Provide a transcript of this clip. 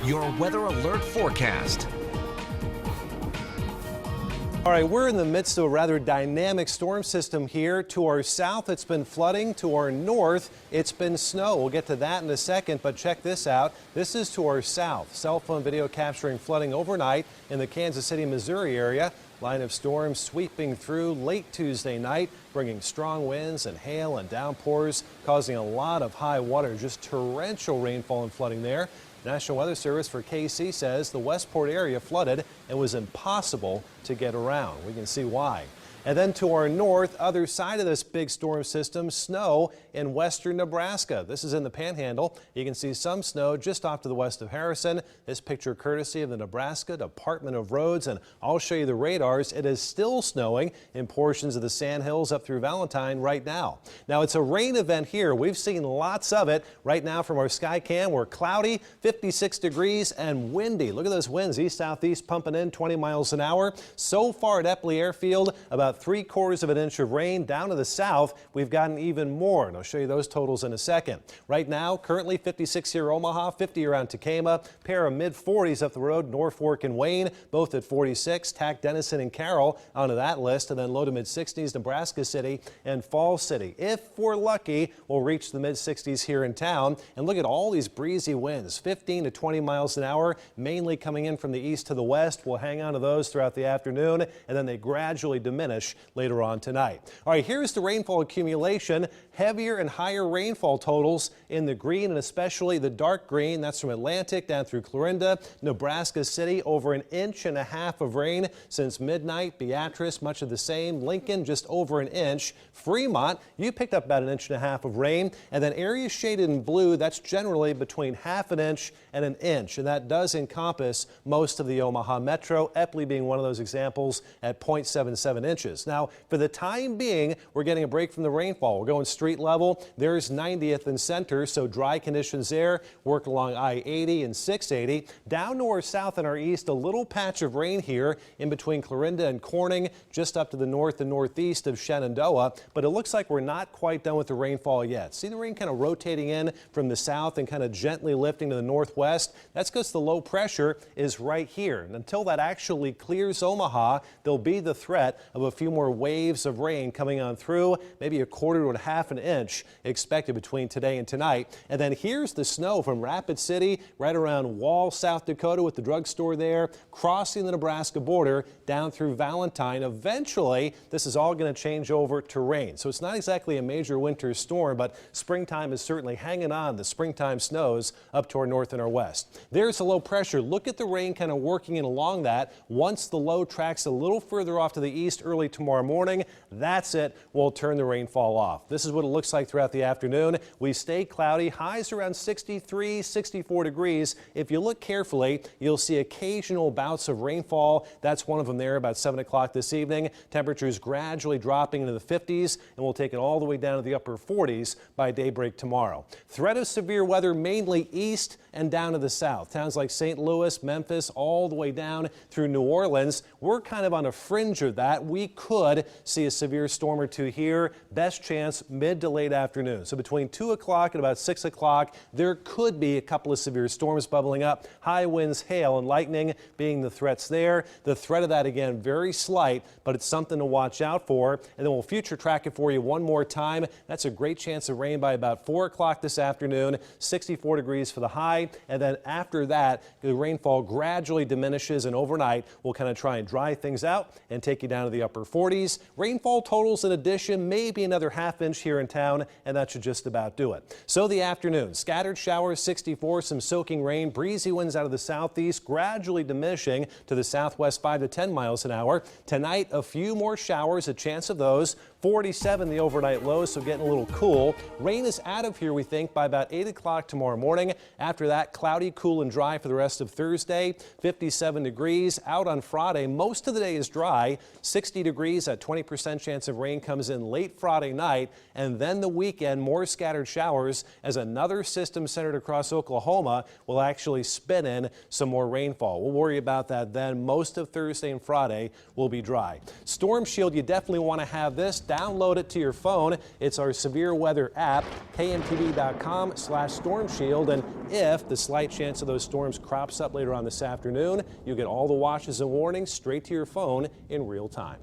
your weather alert forecast. All right, we're in the midst of a rather dynamic storm system here. To our south, it's been flooding. To our north, it's been snow. We'll get to that in a second, but check this out. This is to our south. Cell phone video capturing flooding overnight in the Kansas City, Missouri area. Line of storms sweeping through late Tuesday night, bringing strong winds and hail and downpours, causing a lot of high water, just torrential rainfall and flooding there. National Weather Service for KC says the Westport area flooded and was impossible to get around. We can see why. And then to our north, other side of this big storm system, snow in western Nebraska. This is in the Panhandle. You can see some snow just off to the west of Harrison. This picture courtesy of the Nebraska Department of Roads, and I'll show you the radars. It is still snowing in portions of the Sandhills up through Valentine right now. Now it's a rain event here. We've seen lots of it right now from our sky cam. We're cloudy, 56 degrees and windy. Look at those winds, east-southeast pumping in 20 miles an hour. So far at Epley Airfield, about 3/4 of an inch of rain. Down to the south, we've gotten even more, and I'll show you those totals in a second. Right now, currently 56 here Omaha, 50 around Tacoma, pair of mid-40s up the road, Norfolk and Wayne, both at 46. Tack Denison and Carroll onto that list, and then low to mid-60s, Nebraska City and Falls City. If we're lucky, we'll reach the mid-60s here in town. And look at all these breezy winds, 15 to 20 miles an hour, mainly coming in from the east to the west. We'll hang on to those throughout the afternoon, and then they gradually diminish later on tonight. All right, here's the rainfall accumulation. Heavier and higher rainfall totals in the green, and especially the dark green. That's from Atlantic down through Clarinda, Nebraska City, over 1.5 inches of rain since midnight. Beatrice, much of the same. Lincoln, just over 1 inch. Fremont, you picked up about 1.5 inches of rain. And then areas shaded in blue, that's generally between 1/2 inch and 1 inch. And that does encompass most of the Omaha Metro, Epley being one of those examples at 0.77 inches. Now, for the time being, we're getting a break from the rainfall. We're going street level. There's 90th and Center, so dry conditions there. Work along I-80 and 680. Down to our south and our east, a little patch of rain here in between Clarinda and Corning, just up to the north and northeast of Shenandoah. But it looks like we're not quite done with the rainfall yet. See the rain kind of rotating in from the south and kind of gently lifting to the northwest? That's because the low pressure is right here. And until that actually clears Omaha, there'll be the threat of a few more waves of rain coming on through, maybe 1/4 to 1/2 inch expected between today and tonight. And then here's the snow from Rapid City right around Wall, South Dakota with the drugstore there, crossing the Nebraska border down through Valentine. Eventually, this is all going to change over to rain. So it's not exactly a major winter storm, but springtime is certainly hanging on. The springtime snows up to our north and our west. There's the low pressure. Look at the rain kind of working in along that. Once the low tracks a little further off to the east early tomorrow morning, that's it. We'll turn the rainfall off. This is what it looks like throughout the afternoon. We stay cloudy, highs around 63, 64 degrees. If you look carefully, you'll see occasional bouts of rainfall. That's one of them there about 7 o'clock this evening. Temperatures gradually dropping into the 50s, and we'll take it all the way down to the upper 40s by daybreak tomorrow. Threat of severe weather mainly east and down to the south. Towns like St. Louis, Memphis, all the way down through New Orleans. We're kind of on a fringe of that. We could see a severe storm or two here. Best chance mid to late afternoon. So between 2 o'clock and about 6 o'clock, there could be a couple of severe storms bubbling up. High winds, hail, and lightning being the threats there. The threat of that, again, very slight, but it's something to watch out for. And then we'll future track it for you one more time. That's a great chance of rain by about 4 o'clock this afternoon. 64 degrees for the high. And then after that, the rainfall gradually diminishes, and overnight we'll kind of try and dry things out and take you down to the upper 40s. Rainfall totals in addition, maybe another 1/2 inch here in town, and that should just about do it. So the afternoon, scattered showers, 64, some soaking rain, breezy winds out of the southeast, gradually diminishing to the southwest 5 to 10 miles an hour. Tonight, a few more showers, a chance of those. 47 the overnight low, so getting a little cool. Rain is out of here, we think, by about 8 o'clock tomorrow morning. After that, cloudy, cool, and dry for the rest of Thursday. 57 degrees out on Friday. Most of the day is dry. 60 degrees, a 20% chance of rain comes in late Friday night. And then the weekend, more scattered showers as another system centered across Oklahoma will actually spin in some more rainfall. We'll worry about that then. Most of Thursday and Friday will be dry. Storm Shield, you definitely want to have this. Download it to your phone. It's our severe weather app, KMTV.com/Storm Shield. And if if the slight chance of those storms crops up later on this afternoon, you get all the watches and warnings straight to your phone in real time.